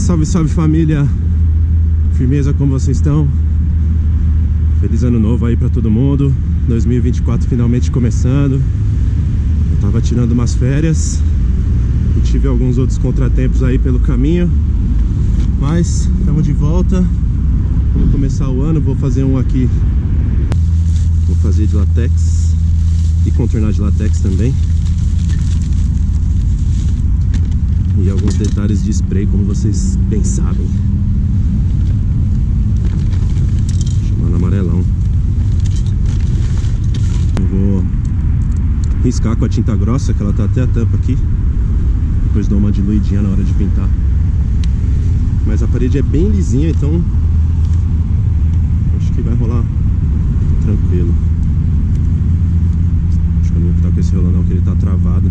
Salve, salve família! Firmeza, como vocês estão? Feliz ano novo aí pra todo mundo. 2024 finalmente começando. Eu tava tirando umas férias e tive alguns outros contratempos aí pelo caminho, mas estamos de volta. Vamos começar o ano. Vou fazer um aqui. Vou fazer de latex e contornar de latex também. E alguns detalhes de spray, como vocês bem sabem. Chamando amarelão. Eu vou riscar com a tinta grossa, que ela tá até a tampa aqui. Depois dou uma diluidinha na hora de pintar. Mas a parede é bem lisinha, então acho que vai rolar tranquilo. Acho que eu não vou ficar com esse rolão não, que ele tá travado.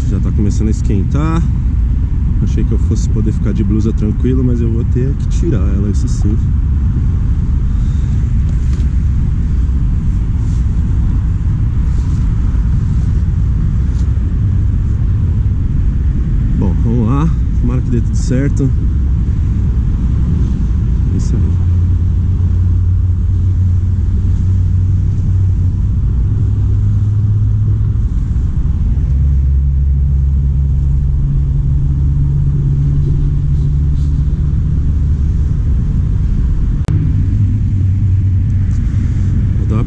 Já tá começando a esquentar. Achei que eu fosse poder ficar de blusa tranquilo, mas eu vou ter que tirar ela, isso sim. Bom, vamos lá. Tomara que dê tudo certo. É isso aí.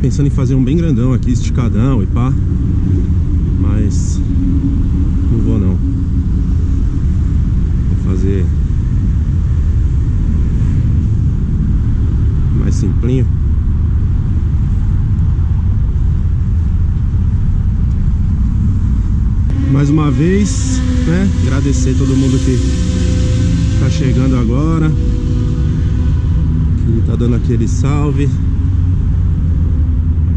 Pensando em fazer um bem grandão aqui, esticadão e pá, mas não vou não. Vou fazer mais simplinho. Mais uma vez, né, agradecer todo mundo que tá chegando agora, que tá dando aquele salve,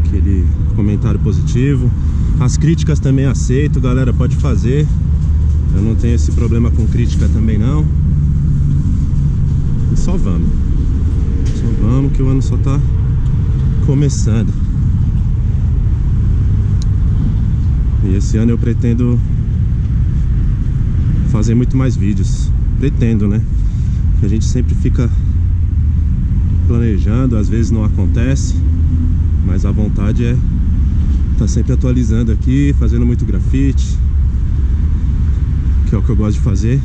aquele comentário positivo. As críticas também aceito, galera, pode fazer. Eu não tenho esse problema com crítica também não. E só vamos que o ano só tá começando. E esse ano eu pretendo fazer muito mais vídeos. Pretendo, né? Porque a gente sempre fica planejando, às vezes não acontece. Mas a vontade é estar sempre atualizando aqui, fazendo muito grafite, que é o que eu gosto de fazer.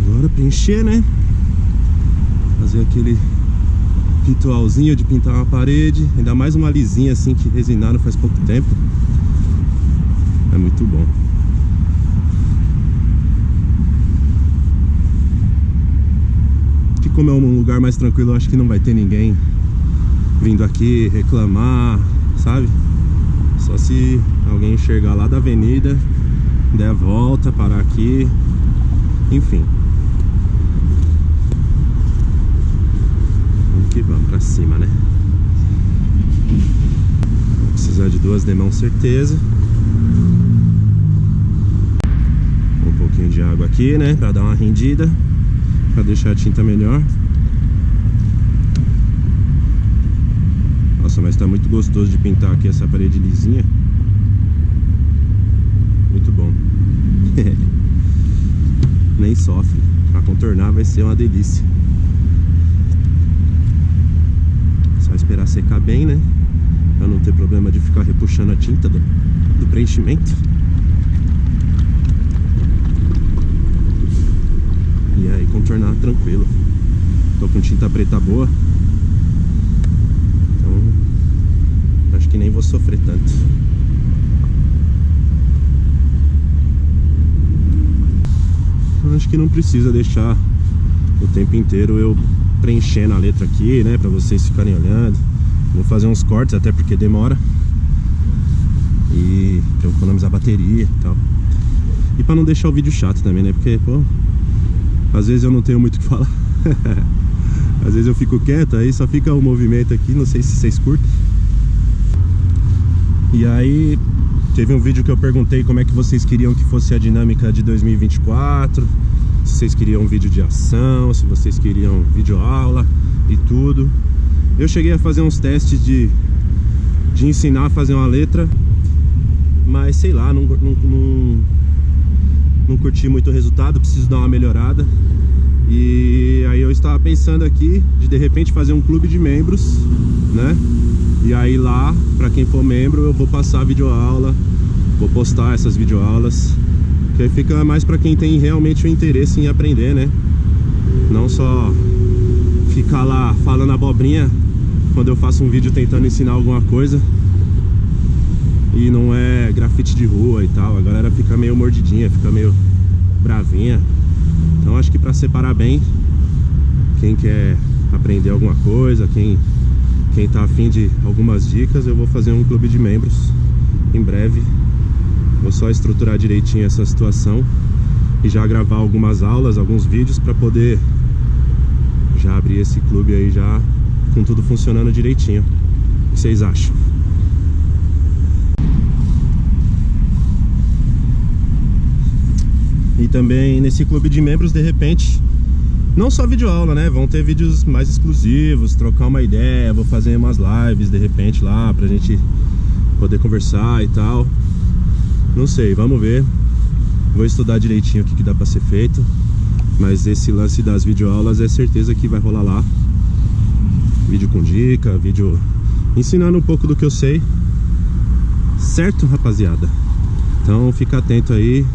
Agora preencher, né? Fazer aquele ritualzinho de pintar uma parede, ainda mais uma lisinha assim que resinaram faz pouco tempo. É muito bom. Que como é um lugar mais tranquilo, eu acho que não vai ter ninguém vindo aqui reclamar, sabe? Só se alguém enxergar lá da avenida, der a volta, parar aqui, enfim. Que vamos pra cima, né? Vou precisar de 2 demãos, certeza. Um pouquinho de água aqui, né? Pra dar uma rendida, pra deixar a tinta melhor. Nossa, mas tá muito gostoso de pintar aqui essa parede lisinha. Muito bom. Nem sofre. Pra contornar vai ser uma delícia. Esperar secar bem, né? Pra não ter problema de ficar repuxando a tinta do preenchimento. E aí contornar tranquilo. Tô com tinta preta boa, então acho que nem vou sofrer tanto. Acho que não precisa deixar o tempo inteiro eu preenchendo a letra aqui, né, pra vocês ficarem olhando. Vou fazer uns cortes, até porque demora. E pra eu economizar bateria e tal. E pra não deixar o vídeo chato também, né, porque, pô, às vezes eu não tenho muito o que falar. Às vezes eu fico quieto, aí só fica o movimento aqui, não sei se vocês curtem. E aí Teve um vídeo que eu perguntei como é que vocês queriam que fosse a dinâmica de 2024. Se vocês queriam vídeo de ação, se vocês queriam vídeo aula e tudo. Eu cheguei a fazer uns testes de ensinar a fazer uma letra, mas sei lá, não curti muito o resultado, preciso dar uma melhorada. E aí eu estava pensando aqui de repente fazer um clube de membros, né? E aí lá, pra quem for membro, eu vou passar videoaula, vou postar essas videoaulas, que aí fica mais pra quem tem realmente o interesse em aprender, né? Não só ficar lá falando abobrinha quando eu faço um vídeo tentando ensinar alguma coisa e não é grafite de rua e tal. A galera fica meio mordidinha, fica meio bravinha. Então acho que pra separar bem quem quer aprender alguma coisa, quem tá afim de algumas dicas, eu vou fazer um clube de membros em breve. Vou só estruturar direitinho essa situação e já gravar algumas aulas, alguns vídeos pra poder já abrir esse clube aí já com tudo funcionando direitinho. O que vocês acham? E também nesse clube de membros, de repente, não só videoaula, né? Vão ter vídeos mais exclusivos, trocar uma ideia. Vou fazer umas lives de repente lá pra gente poder conversar e tal. Não sei, vamos ver. Vou estudar direitinho o que dá pra ser feito. Mas esse lance das videoaulas é certeza que vai rolar lá. Vídeo com dica, vídeo ensinando um pouco do que eu sei. Certo, rapaziada? Então fica atento aí.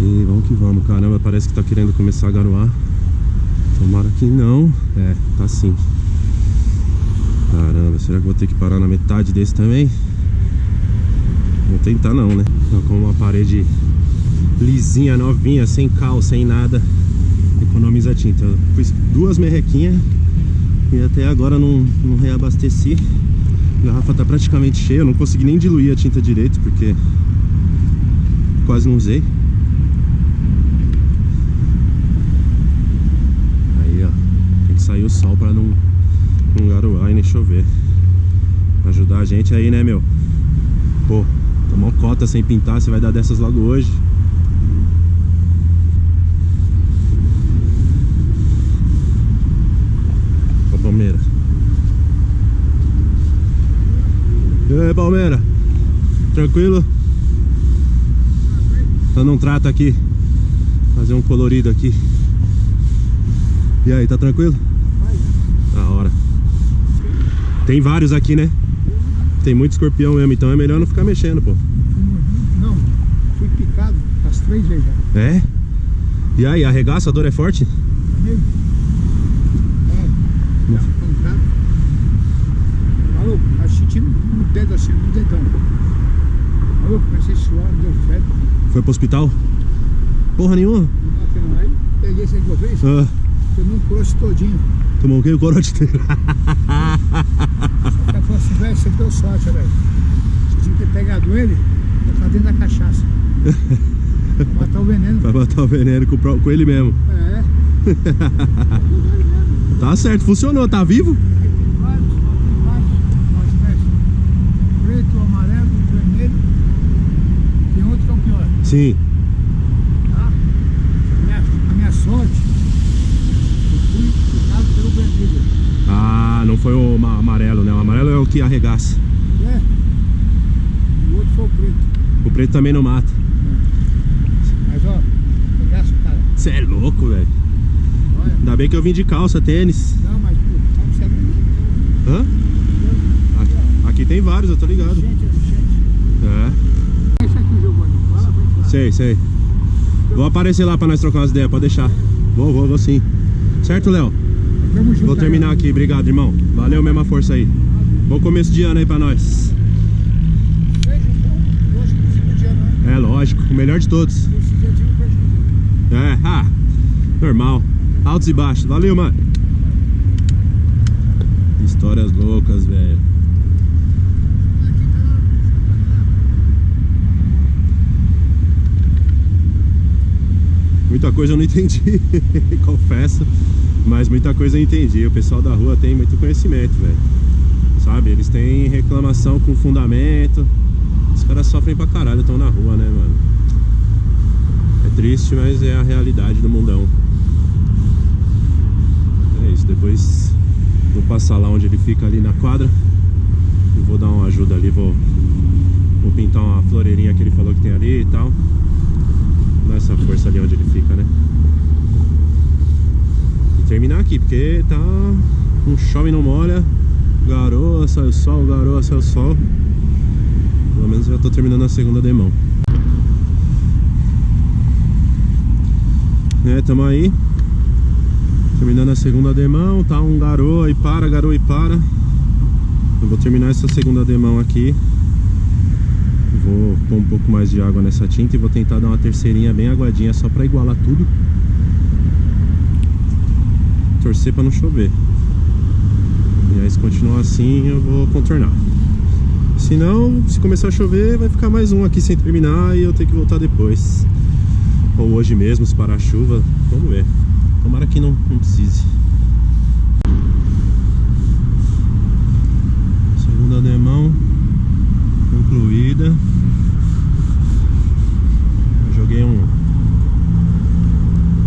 E vamos que vamos. Caramba, parece que tá querendo começar a garoar. Tomara que não. É, tá sim. Caramba, será que vou ter que parar na metade desse também? Vou tentar não, né? Tá com uma parede lisinha, novinha, sem cal, sem nada. Economiza tinta. Eu fiz 2 merrequinhas e até agora não reabasteci. A garrafa tá praticamente cheia. Eu não consegui nem diluir a tinta direito porque quase não usei. Sair o sol pra não garoar e nem chover. Ajudar a gente aí, né, meu? Pô, tomou cota sem pintar, você vai dar dessas logo hoje. Ô, Palmeira. E aí, Palmeira? Tranquilo? Dando um trato aqui. Fazer um colorido aqui. E aí, tá tranquilo? Da hora. Tem vários aqui, né? Tem muito escorpião mesmo, então é melhor não ficar mexendo, pô. Não, fui picado as 3 vezes já. É? E aí, arregaça? A dor é forte? Amigo? É, já pancado. Maluco, sentindo no dedo assim, no dedão. Maluco, comecei a suar, deu febre. Foi pro hospital? Porra nenhuma? Aí peguei esse que eu fiz, tomei um corote todinho. Tomou o quê? O corote inteiro. Só que ela falou assim, velho, você deu sorte, velho. Você tinha que ter pegado ele e botar dentro da cachaça. Pra matar o veneno. Pra matar o veneno com ele mesmo. É. Tá certo, funcionou, tá vivo? Tem vários, nós espécies. Preto, amarelo, vermelho. Tem outro que é o pior. Sim. Tá? A minha sorte, eu fui picado pelo vermelho. Ah, não foi o amarelo, né? O amarelo é o que arregaça. É. O outro foi o preto. O preto também não mata. Mas ó, arregaça o cara. Você é louco, velho. Olha. Ainda bem que eu vim de calça, tênis. Não, mas pô, como você é Hã? Aqui tem vários, eu tô ligado. gente. É. Esse aqui jogou aí. Vai lá, vai lá. Sei. Vou aparecer lá pra nós trocar umas ideias, pode deixar. Vou sim. Certo, Léo? Tamo junto. Vou terminar aqui, obrigado, irmão. Valeu, mesma força aí. Bom começo de ano aí pra nós. Hoje no fim do dia, não é? É, lógico, o melhor de todos. Esse dia eu tive prejuízo. Normal. Altos e baixos. Valeu, mano. Histórias loucas, velho. Muita coisa eu não entendi, confesso. Mas muita coisa eu entendi. O pessoal da rua tem muito conhecimento, velho. Sabe? Eles têm reclamação com fundamento. caras sofrem pra caralho, estão na rua, né, mano? É triste, mas é a realidade do mundão. É isso, depois vou passar lá onde ele fica ali na quadra e vou dar uma ajuda ali, vou pintar uma floreirinha que ele falou que tem ali e tal. Dar essa força ali onde ele fica, né? E terminar aqui, porque tá um chove não molha, garoa, sai o sol, garoa, sai o sol. Pelo menos eu já tô terminando a segunda demão. Tamo aí terminando a segunda demão, tá um garoa e para, garoa e para. Eu vou terminar essa segunda demão aqui. Vou pôr um pouco mais de água nessa tinta e vou tentar dar uma terceirinha bem aguadinha, só pra igualar tudo. Torcer pra não chover. E aí se continuar assim eu vou contornar. Se não, se começar a chover vai ficar mais um aqui sem terminar e eu tenho que voltar depois. Ou hoje mesmo, se parar a chuva, vamos ver. Tomara que não precise. Segunda demão concluída. Eu joguei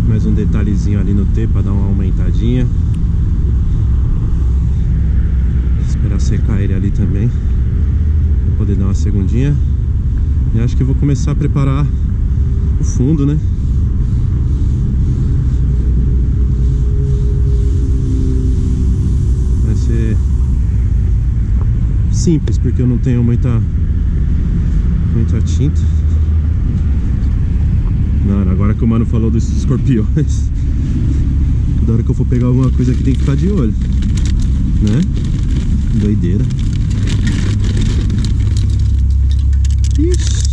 mais um detalhezinho ali no T para dar uma aumentadinha. Esperar secar ele ali também, para poder dar uma segundinha. E acho que vou começar a preparar o fundo, né? Vai ser simples, porque eu não tenho muita tinta. Mano, agora que o mano falou dos escorpiões, da hora que eu for pegar alguma coisa aqui tem que ficar de olho, né? Doideira. Ixi.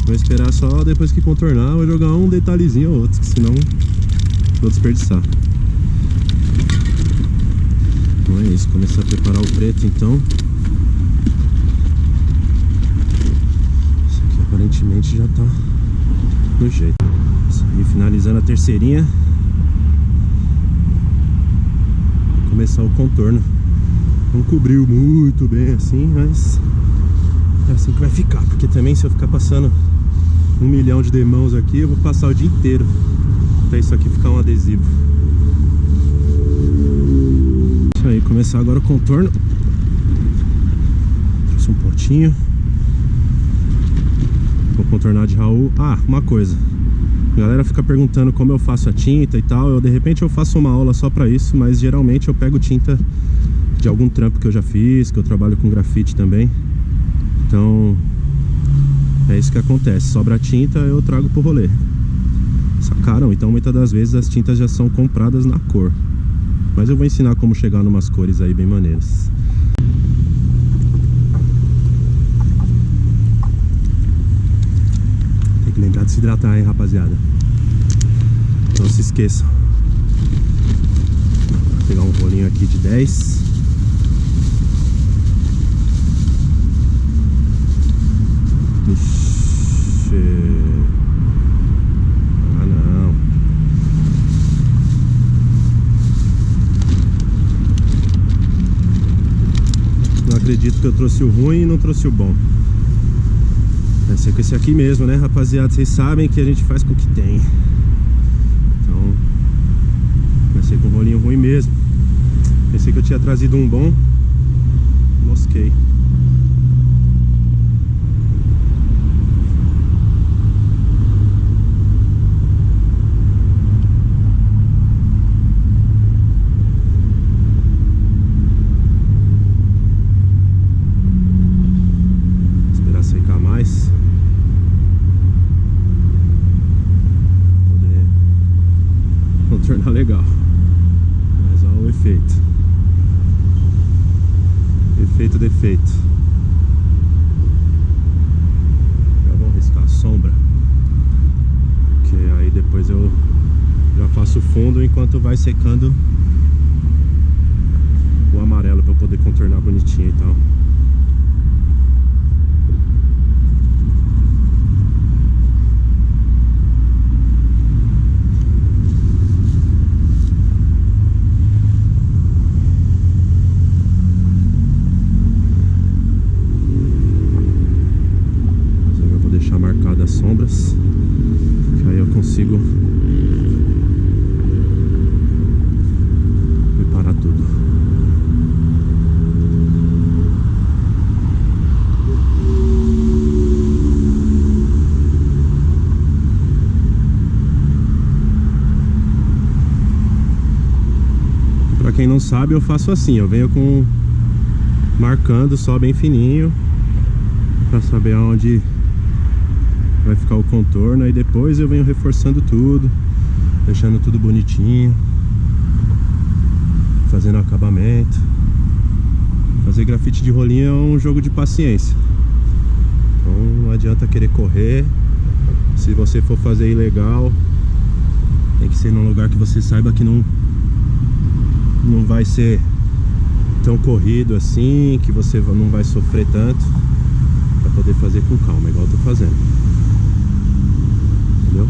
Vou esperar só depois que contornar, vou jogar um detalhezinho ou outro, que senão vou desperdiçar. Então é isso, começar a preparar o preto então. Isso aqui aparentemente já tá no jeito. Isso aí, finalizando a terceirinha. Vou começar o contorno. Não cobriu muito bem assim, mas é assim que vai ficar. Porque também se eu ficar passando 1 milhão de demãos aqui, eu vou passar o dia inteiro até isso aqui ficar um adesivo. Isso aí, começar agora o contorno. Trouxe um potinho. Vou contornar de Raul. Ah, uma coisa, a galera fica perguntando como eu faço a tinta e tal. De repente eu faço uma aula só pra isso, mas geralmente eu pego tinta de algum trampo que eu já fiz, que eu trabalho com grafite também. Então é isso que acontece, sobra tinta, eu trago pro rolê. Sacaram? Então muitas das vezes as tintas já são compradas na cor. Mas eu vou ensinar como chegar numas cores aí bem maneiras. Tem que lembrar de se hidratar, hein, rapaziada. Não se esqueçam. Vou pegar um rolinho aqui de 10. Ah, não. Não acredito que eu trouxe o ruim e não trouxe o bom. Vai ser com esse aqui mesmo, né, rapaziada? Vocês sabem que a gente faz com o que tem. Então vai ser com o rolinho ruim mesmo. Pensei que eu tinha trazido um bom. Mosquei. Tornar legal. Mas olha o efeito. Efeito defeito. Já vou riscar a sombra, que aí depois eu já faço o fundo enquanto vai secando o amarelo para eu poder contornar bonitinho e tal. sombras, que aí eu consigo preparar tudo. Pra quem não sabe, eu faço assim, eu venho marcando só bem fininho pra saber aonde vai ficar o contorno, aí depois eu venho reforçando tudo, deixando tudo bonitinho, fazendo acabamento. Fazer grafite de rolinho é um jogo de paciência, então não adianta querer correr. Se você for fazer ilegal, tem que ser num lugar que você saiba que não vai ser tão corrido assim, que você não vai sofrer tanto, pra poder fazer com calma, igual eu tô fazendo. Entendeu?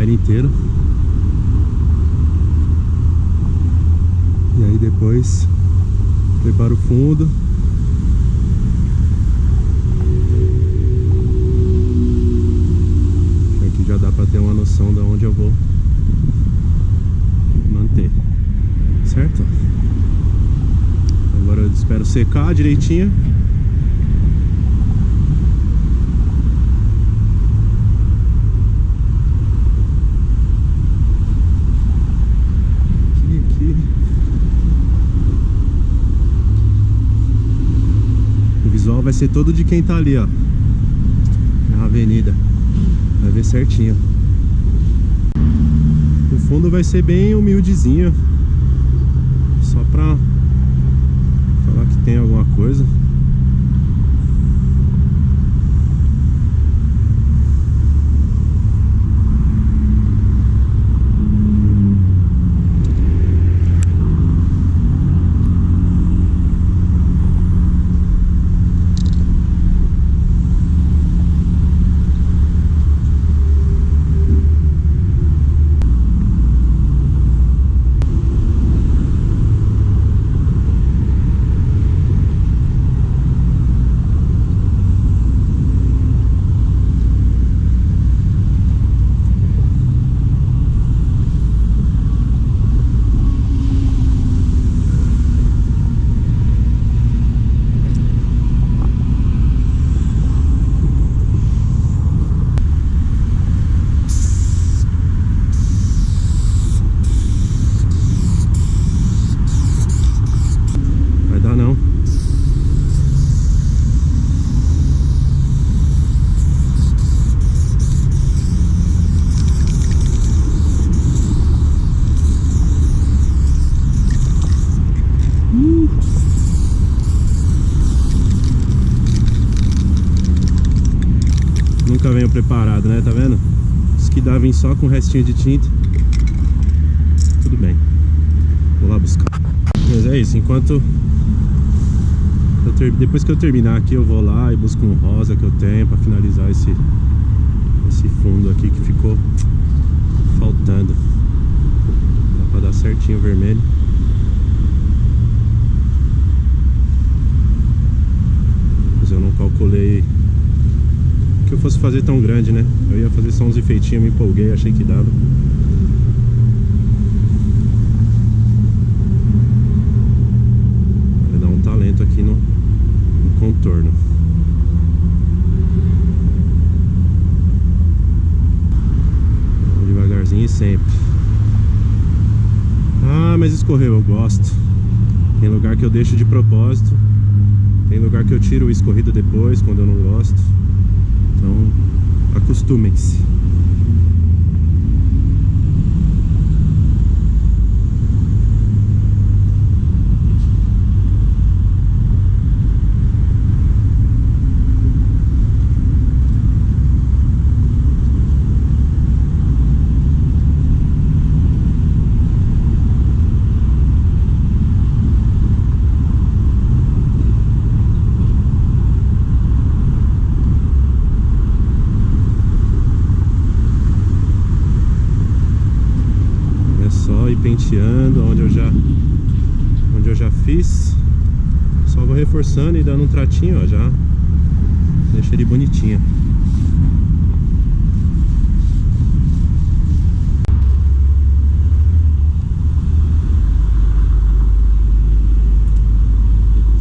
Inteiro. E aí depois preparo o fundo. Aqui já dá pra ter uma noção de onde eu vou manter, certo? Agora eu espero secar direitinho. Vai ser todo de quem tá ali, ó, na avenida. Vai ver certinho. O fundo vai ser bem humildezinho, só pra falar que tem alguma coisa. Nunca venho preparado, né? Tá vendo? Isso que dá vir só com o restinho de tinta. Tudo bem. Vou lá buscar. Mas é isso, enquanto depois que eu terminar aqui, eu vou lá e busco um rosa que eu tenho pra finalizar esse esse fundo aqui que ficou faltando. Dá pra dar certinho o vermelho. Mas eu não calculei que eu fosse fazer tão grande, né? Eu ia fazer só uns enfeitinhos, me empolguei, achei que dava. Vai dar um talento aqui no contorno. Devagarzinho e sempre. Ah, mas escorreu, eu gosto. Tem lugar que eu deixo de propósito. Tem lugar que eu tiro o escorrido depois, quando eu não gosto. Então, acostumem-se. Penteando onde eu já fiz, só vou reforçando e dando um tratinho, ó, já deixa ele bonitinho.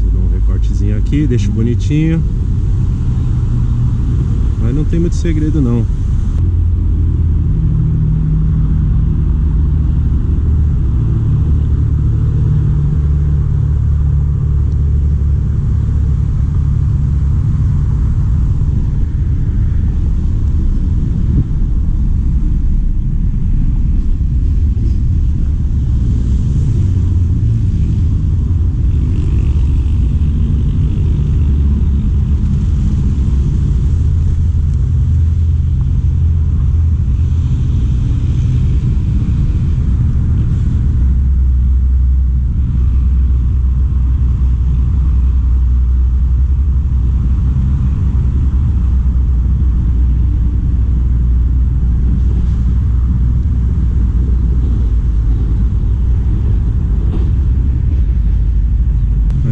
Eu dou um recortezinho aqui, deixo bonitinho, mas não tem muito segredo não.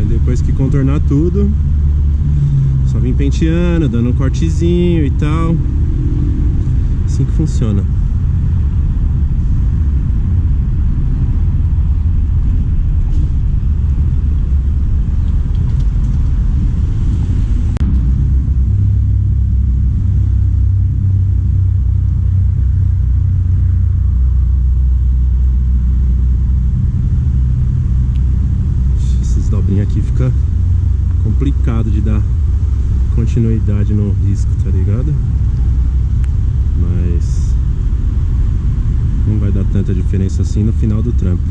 Depois que contornar tudo, só vim penteando, dando um cortezinho e tal. Assim que funciona. Aqui fica complicado de dar continuidade no risco, tá ligado? Mas não vai dar tanta diferença assim no final do trampo.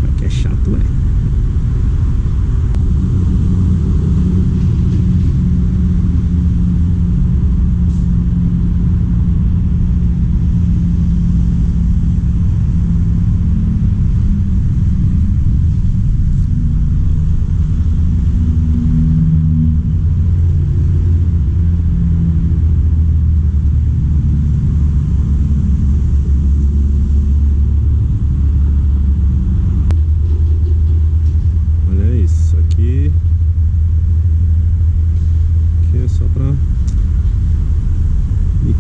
É que é chato, é.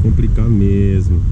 Complicar mesmo.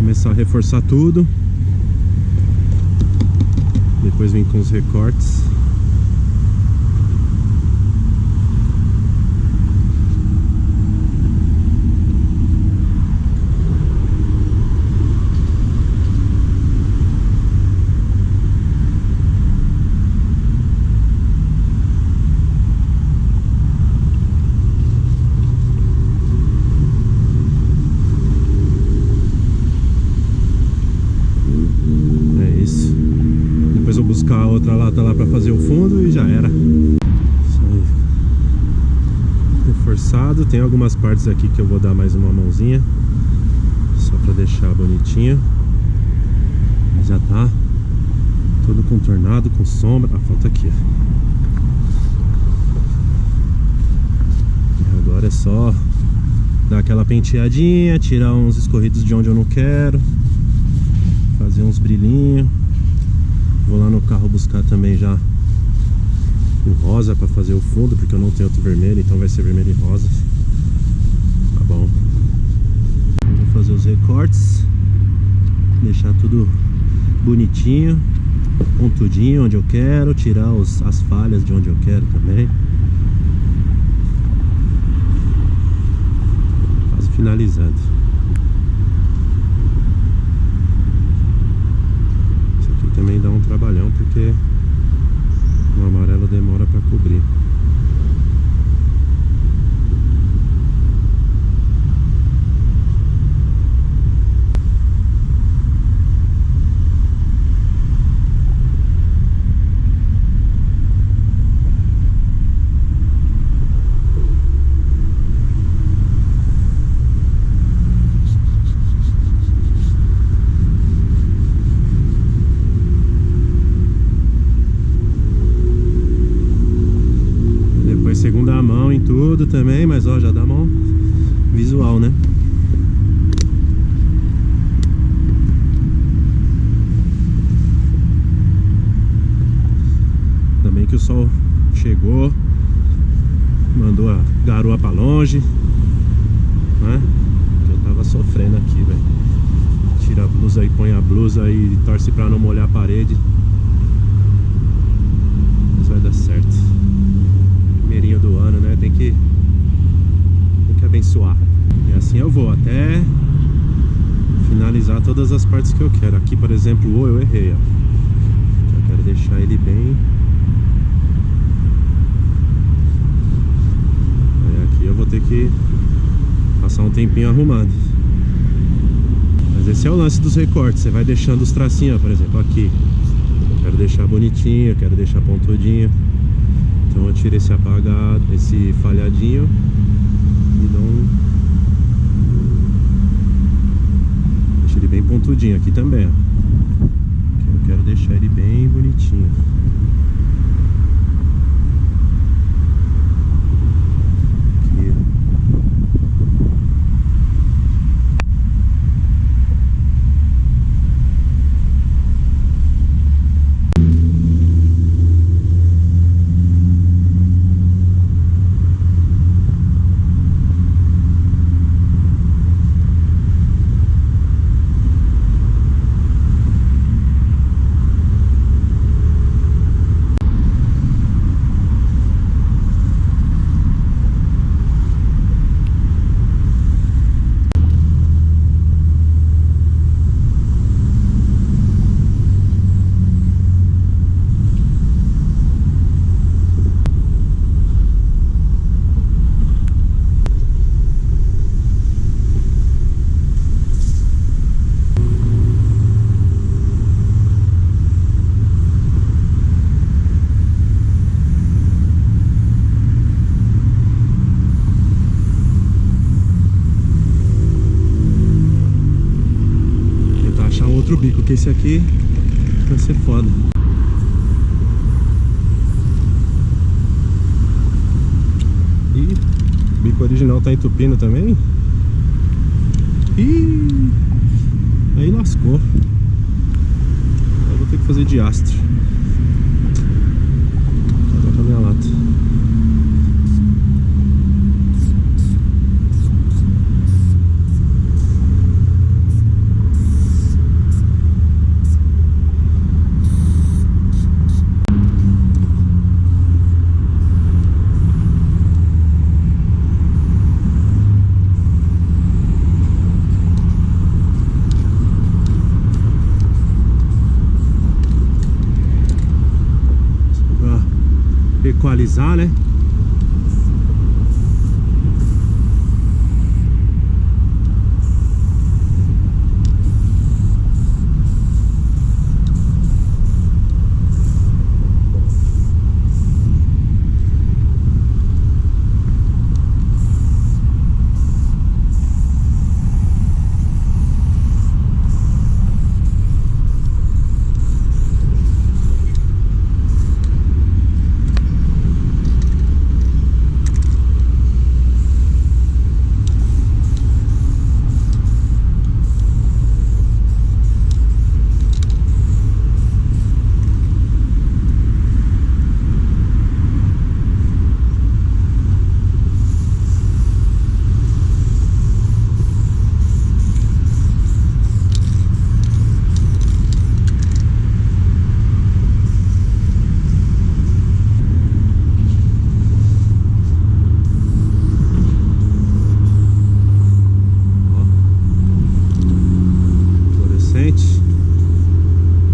Começar a reforçar tudo. Depois vem com os recortes. Buscar a outra lata lá pra fazer o fundo e já era. Isso aí. Reforçado. Tem algumas partes aqui que eu vou dar mais uma mãozinha, só pra deixar bonitinho. Já tá todo contornado, com sombra. Ah, falta aqui. E agora é só dar aquela penteadinha, tirar uns escorridos de onde eu não quero, fazer uns brilhinhos. Vou lá no carro buscar também já o rosa pra fazer o fundo, porque eu não tenho outro vermelho, então vai ser vermelho e rosa. Tá bom. Eu vou fazer os recortes, deixar tudo bonitinho, pontudinho onde eu quero, tirar as falhas de onde eu quero também. Quase finalizando. Também dá um trabalhão, porque o amarelo demora para cobrir. Segunda mão em tudo também, mas ó, já dá mão visual, né? Ainda bem que o sol chegou, mandou a garoa pra longe, né? Eu tava sofrendo aqui, velho. Tira a blusa e põe a blusa e torce pra não molhar a parede. Mas vai dar certo. Primeirinho do ano, né? Tem que abençoar. E assim eu vou até finalizar todas as partes que eu quero. Aqui, por exemplo, eu errei, ó. Eu quero deixar ele bem. Aí aqui eu vou ter que passar um tempinho arrumando. Mas esse é o lance dos recortes. Você vai deixando os tracinhos, ó, por exemplo, aqui. Eu quero deixar bonitinho, eu quero deixar pontudinho. Então eu tiro esse apagado, esse falhadinho e não... Deixo ele bem pontudinho aqui também, ó. Eu quero deixar ele bem bonitinho. Aqui. outro bico, que esse aqui vai ser foda. Ih, o bico original tá entupindo também. Ih, aí lascou. Eu vou ter que fazer de astro. Vou botar minha lata. equalizar, né?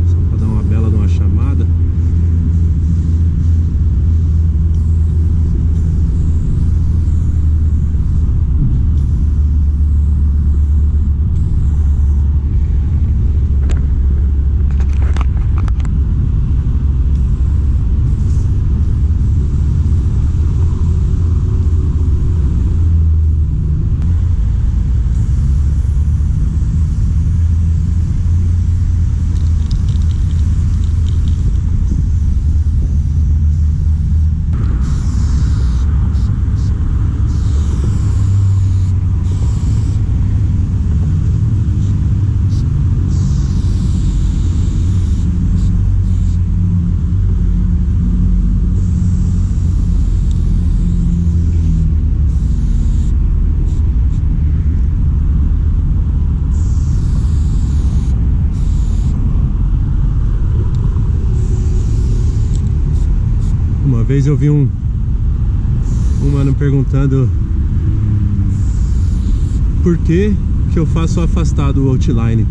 Só para dar uma bela de uma chamada. Uma vez eu vi um mano perguntando por que eu faço afastado o outline,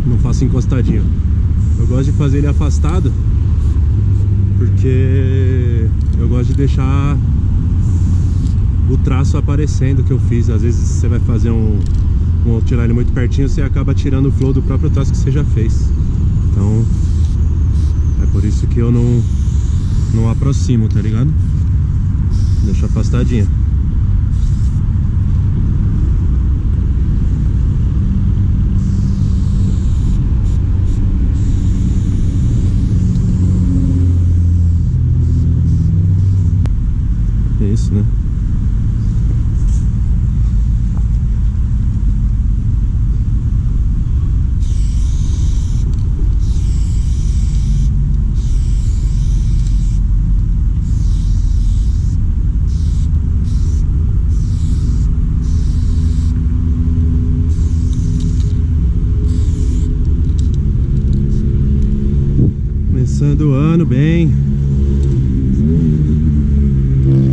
não faço encostadinho. Eu gosto de fazer ele afastado porque eu gosto de deixar o traço aparecendo que eu fiz. Às vezes você vai fazer um outline muito pertinho, você acaba tirando o flow do próprio traço que você já fez. Então é por isso que eu não aproximo, tá ligado? Deixa afastadinha. É isso, né? Começando o ano bem,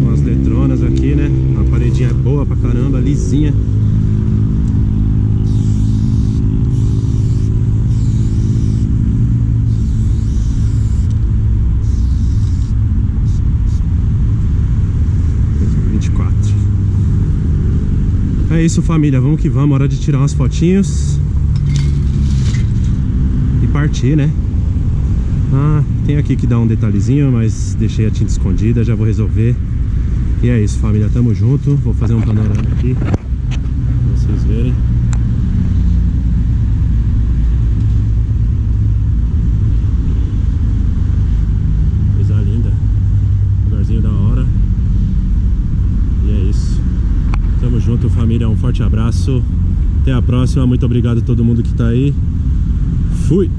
com as letronas aqui, né? A paredinha é boa pra caramba, lisinha. É isso, família, vamos que vamos, hora de tirar umas fotinhos e partir, né? Ah, tem aqui que dar um detalhezinho, mas deixei a tinta escondida, já vou resolver. E é isso, família, tamo junto. Vou fazer um panorama aqui pra vocês verem. Coisa linda, lugarzinho da hora. E é isso, tamo junto, família, um forte abraço. Até a próxima, muito obrigado a todo mundo que tá aí. Fui!